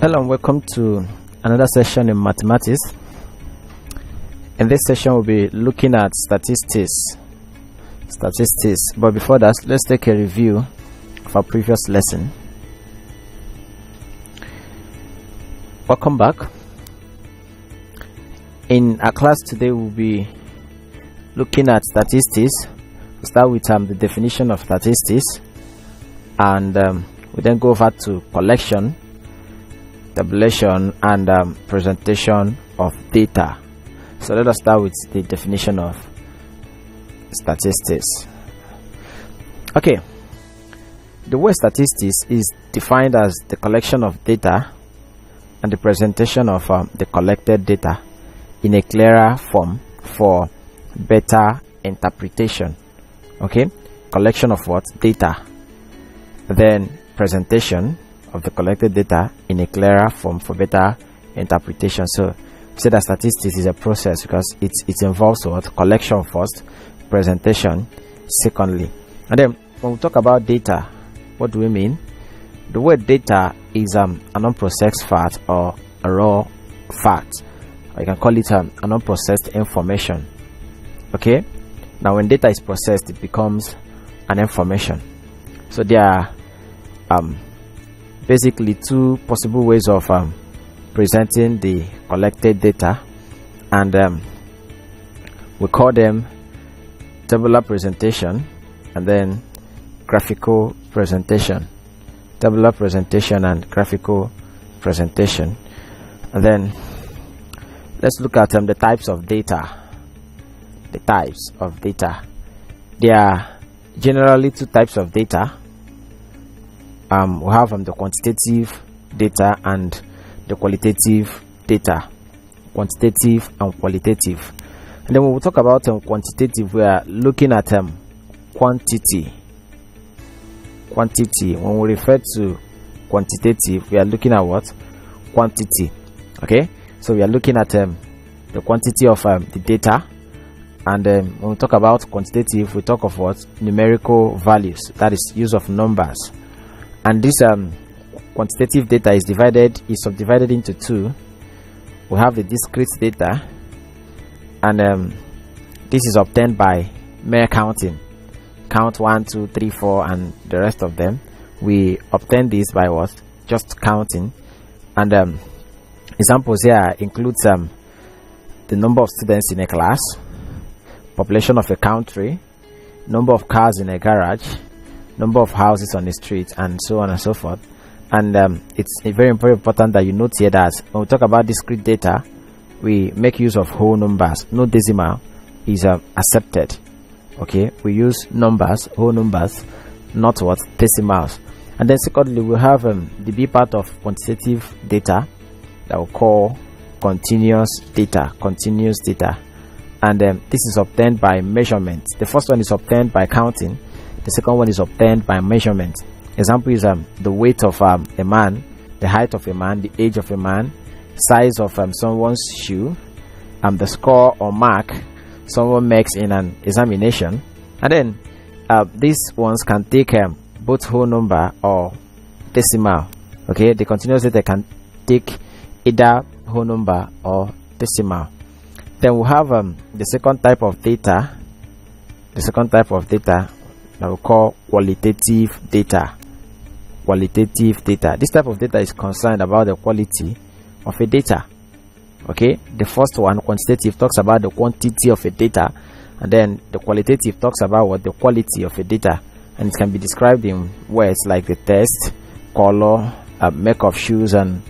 Hello and welcome to another session in mathematics. In this session we'll be looking at statistics. But before that, let's take a review of our previous lesson. Welcome back. In our class today we'll be looking at statistics. We'll start with the definition of statistics, and we then go over to collection, tabulation, and presentation of data. So let us start with the definition of statistics. Okay, the word statistics is defined as the collection of data and the presentation of the collected data in a clearer form for better interpretation. Okay, collection of what? Data, then presentation of the collected data in a clearer form for better interpretation. So say that statistics is a process because it involves what? Collection first, presentation secondly. And then when we talk about data, what do we mean? The word data is an unprocessed fact or a raw fact, or you can call it an unprocessed information. Okay, now when data is processed, it becomes an information. So there are basically two possible ways of presenting the collected data, and we call them tabular presentation and then graphical presentation. Tabular presentation and graphical presentation. And then let's look at the types of data. The types of data. There are generally two types of data. We have the quantitative data and the qualitative data. Quantitative and qualitative. And then when we talk about quantitative, we are looking at quantity. When we refer to quantitative, we are looking at what? Quantity. Okay, so we are looking at the quantity of the data, and when we talk about quantitative, we talk of what? Numerical values, that is use of numbers. And this quantitative data is subdivided into two. We have the discrete data, and this is obtained by mere counting. Count 1, 2, 3, 4, and the rest of them. We obtain this by what? Just counting. And examples here includes the number of students in a class, population of a country, number of cars in a garage, number of houses on the street, and so on and so forth. And it's very important that you note here that when we talk about discrete data, we make use of whole numbers. No decimal is accepted. Okay, we use numbers, whole numbers, not what? Decimals. And then secondly, we have the B part of quantitative data that we call continuous data. And this is obtained by measurement. The first one is obtained by counting. The second one is obtained by measurement. Example is the weight of a man, the height of a man, the age of a man, size of someone's shoe, the score or mark someone makes in an examination. And then these ones can take both whole number or decimal. Okay, the continuous data can take either whole number or decimal. Then we have the second type of data. The second type of data that we call qualitative data. Qualitative data. This type of data is concerned about the quality of a data. Okay, the first one, quantitative, talks about the quantity of a data, and then the qualitative talks about what? The quality of a data, and it can be described in words like the taste, color, make of shoes, and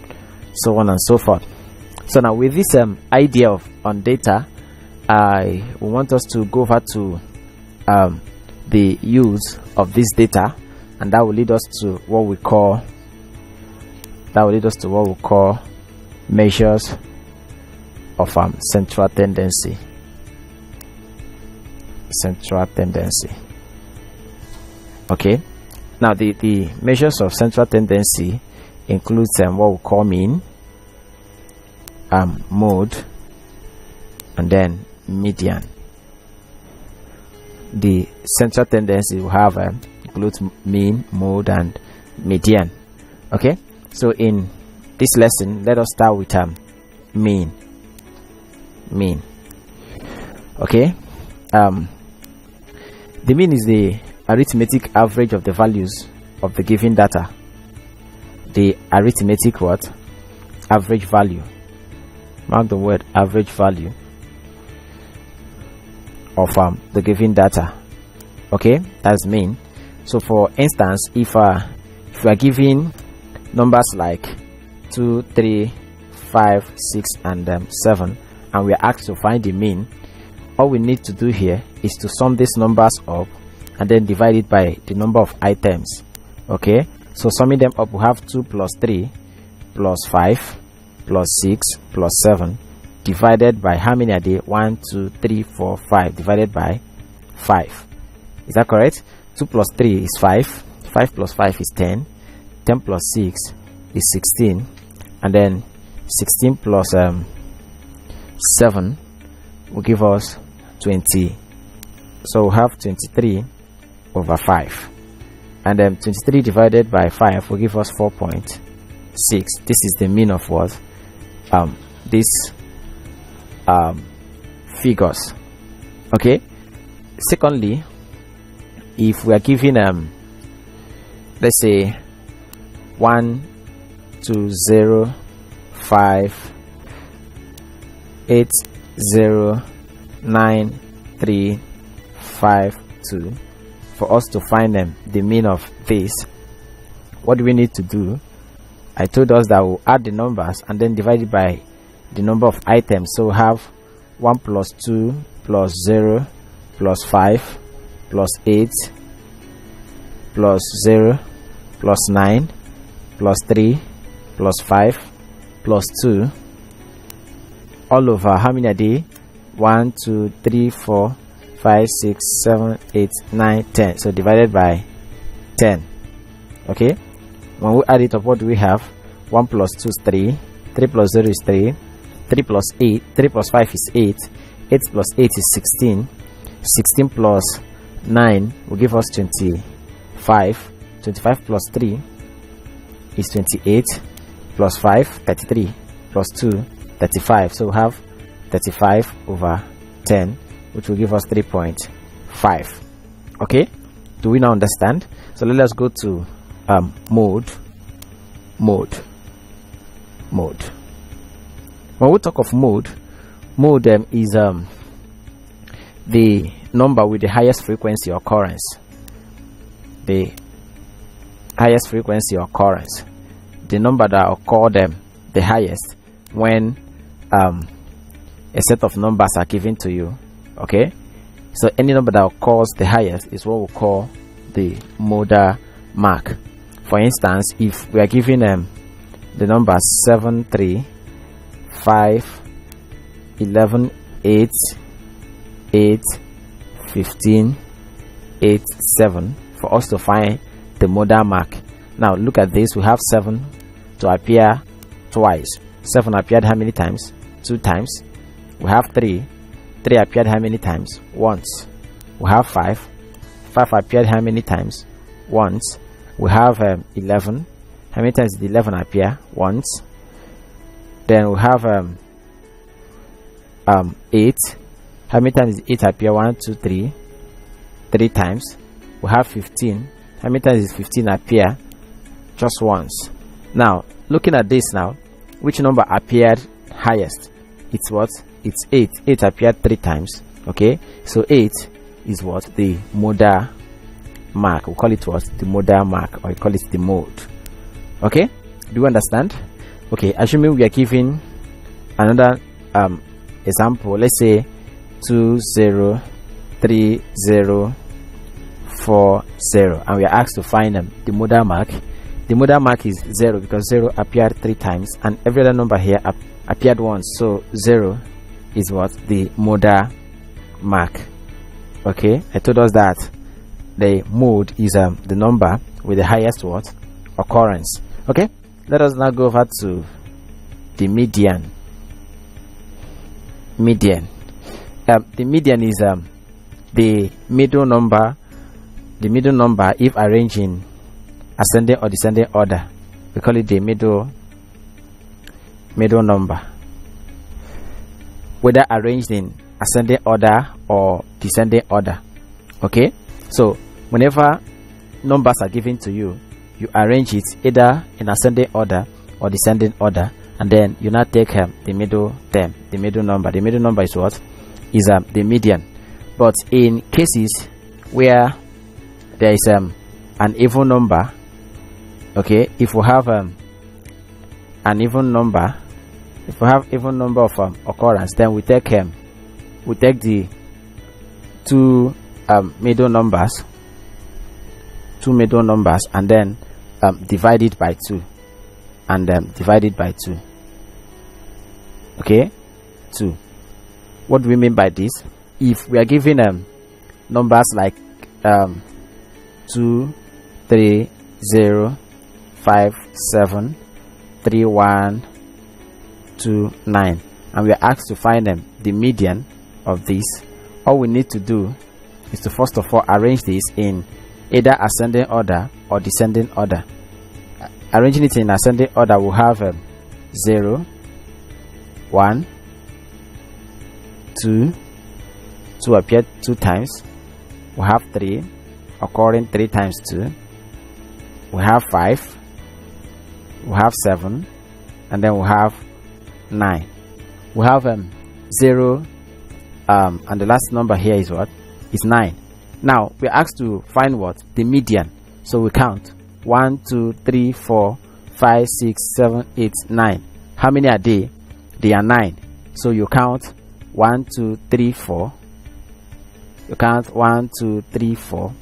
so on and so forth. So now with this idea of on data, I want us to go over to the use of this data, and that will lead us to what we call measures of central tendency. Okay, now the measures of central tendency includes what we call mean, mode, and then median. The central tendency we have includes mean, mode, and median. Okay, so in this lesson, let us start with mean. Okay, the mean is the arithmetic average of the values of the given data. The arithmetic what? Average value. Mark the word average value of the given data. Okay, that's mean. So for instance, if we are given numbers like 2, 3, 5, 6 and 7, and we are asked to find the mean, all we need to do here is to sum these numbers up and then divide it by the number of items. Okay, so summing them up, we have 2 plus 3 plus 5 plus 6 plus 7 divided by how many are they? 1, 2, 3, 4, 5 divided by 5. Is that correct? 2 plus 3 is 5, 5 plus 5 is 10, 10 plus 6 is 16, and then 16 plus 7 will give us 20. So we have 23 over 5, and then 23 divided by 5 will give us 4.6. This is the mean of what? These figures. Okay, secondly, if we are given let's say 1, 2, 0, 5, 8, 0, 9, 3, 5, 2, for us to find the mean of this, what do we need to do? I told us that we'll add the numbers and then divide it by the number of items. So we have 1 plus 2 plus 0 plus 5 plus 8 plus 0 plus 9 plus 3 plus 5 plus 2 all over how many are they? 1, 2, 3, 4, 5, 6, 7, 8, 9, 10. So divided by 10. Okay, when we add it up, what do we have? 1 plus 2 is 3, 3 plus 0 is 3, 3 plus 8, 3 plus 5 is 8, 8 plus 8 is 16, 16 plus 9 will give us 25, 25 plus 3 is 28, plus 5, 33, plus 2, 35. So we have 35 over 10, which will give us 3.5. Okay, do we now understand? So let us go to mode. When we talk of mode is the number with the highest frequency occurrence. The highest frequency occurrence, the number that occur the highest when a set of numbers are given to you. Okay, so any number that occurs the highest is what we call the modal mark. For instance, if we are given the number 7, 3, 5, 11, 8, 8, 15, 8, 7, for us to find the modal mark. Now look at this, we have 7 to appear twice. 7 appeared how many times? 2 times. We have 3 appeared how many times? Once. We have 5 appeared how many times? Once. We have 11. How many times did 11 appear? Once. Then we have 8. How many times did 8 appear? 1, 2, 3. 3 times. We have 15. How many times did 15 appear? Just once. Now looking at this now, which number appeared highest? It's what? It's 8. 8 appeared 3 times. Okay, so 8 is what? The modal mark. We call it what? The modal mark, or we call it the mode. Okay, do you understand? Okay, assuming we are given another example, let's say 2, 0, 3, 0, 4, 0, and we are asked to find the modal mark. The modal mark is 0 because 0 appeared 3 times and every other number here appeared once, so 0 is what? The modal mark. Okay, I told us that the mode is the number with the highest what? Occurrence. Okay, let us now go over to the median. The median is the middle number. The middle number, if arranged in ascending or descending order, we call it the middle middle number, whether arranged in ascending order or descending order. Okay, so whenever numbers are given to you, you arrange it either in ascending order or descending order, and then you now take the middle term, the middle number. The middle number is what? Is the median. But in cases where there is an even number, okay, if we have an even number, if we have even number of occurrence, then we take the two middle numbers, and then divide it by 2, and divide it by 2. Okay, 2. What do we mean by this? If we are given numbers like 2, 3, 0, 5, 7, 3, 1, 2, 9, and we are asked to find the median of this, all we need to do is to first of all arrange this in either ascending order or descending order. Arranging it in ascending order, we'll have 0, 1, 2 appear 2 times. We have 3 occurring 3 times 2. We have 5. We have 7, and then we have 9. We have 0, and the last number here is what? Is 9. Now we're asked to find what? The median. So we count 1, 2, 3, 4, 5, 6, 7, 8, 9. How many are they? They are 9. So you count 1, 2, 3, 4. You count 1, 2, 3, 4.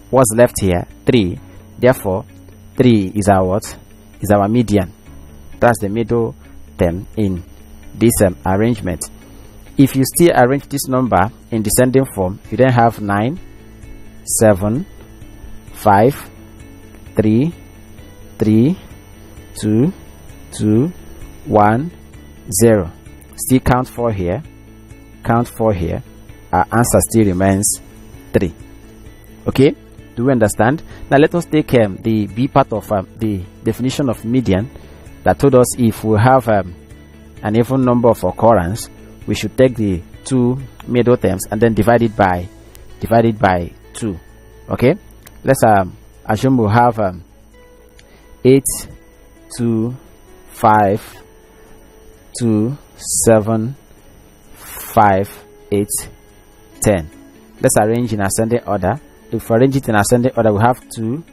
What's left here? 3. Therefore 3 is our what? Is our median. That's the middle term in this arrangement. If you still arrange this number in descending form, you then have 9, 7, 5, 3, 3, 2, 2, 1, 0. Still count 4 here. Count 4 here. Our answer still remains 3. Okay, do we understand? Now let us take the B part of the definition of median, that told us if we have an even number of occurrence, we should take the 2 middle terms and then divide it by 2. Okay, let's assume we have 8, 2, 5, 2, 7, 5, 8, 10. Let's arrange in ascending order. If we arrange it in ascending order, we have 2,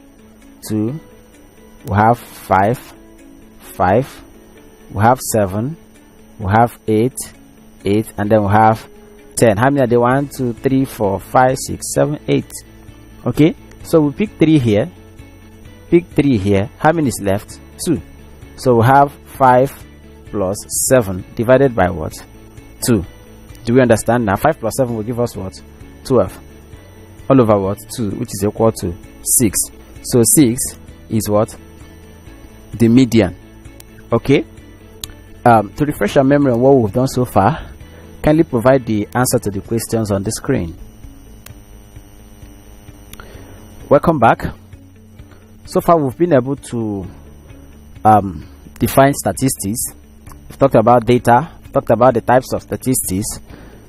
2, we have 5, 5, we have 7, we have 8, 8, and then we have 10. How many are there? 1, 2, 3, 4, 5, 6, 7, 8. Okay, so we pick 3 here. Pick 3 here. How many is left? 2. So we have 5 plus 7 divided by what? 2. Do we understand now? 5 plus 7 will give us what? 12. All over what? 2, which is equal to 6. So 6 is what? The median. Okay. To refresh our memory on what we've done so far, kindly provide the answer to the questions on the screen. Welcome back. So far we've been able to define statistics. We've talked about data, we've talked about the types of statistics,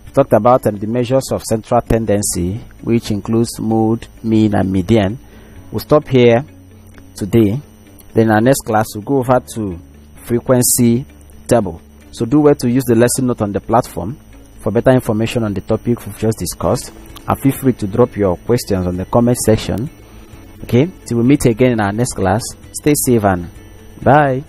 we've talked about the measures of central tendency, which includes mode, mean, and median. We'll stop here today. Then in our next class we'll go over to frequency table. So do well to use the lesson note on the platform for better information on the topic we've just discussed, and feel free to drop your questions on the comment section. Okay, till we meet again in our next class, stay safe and bye.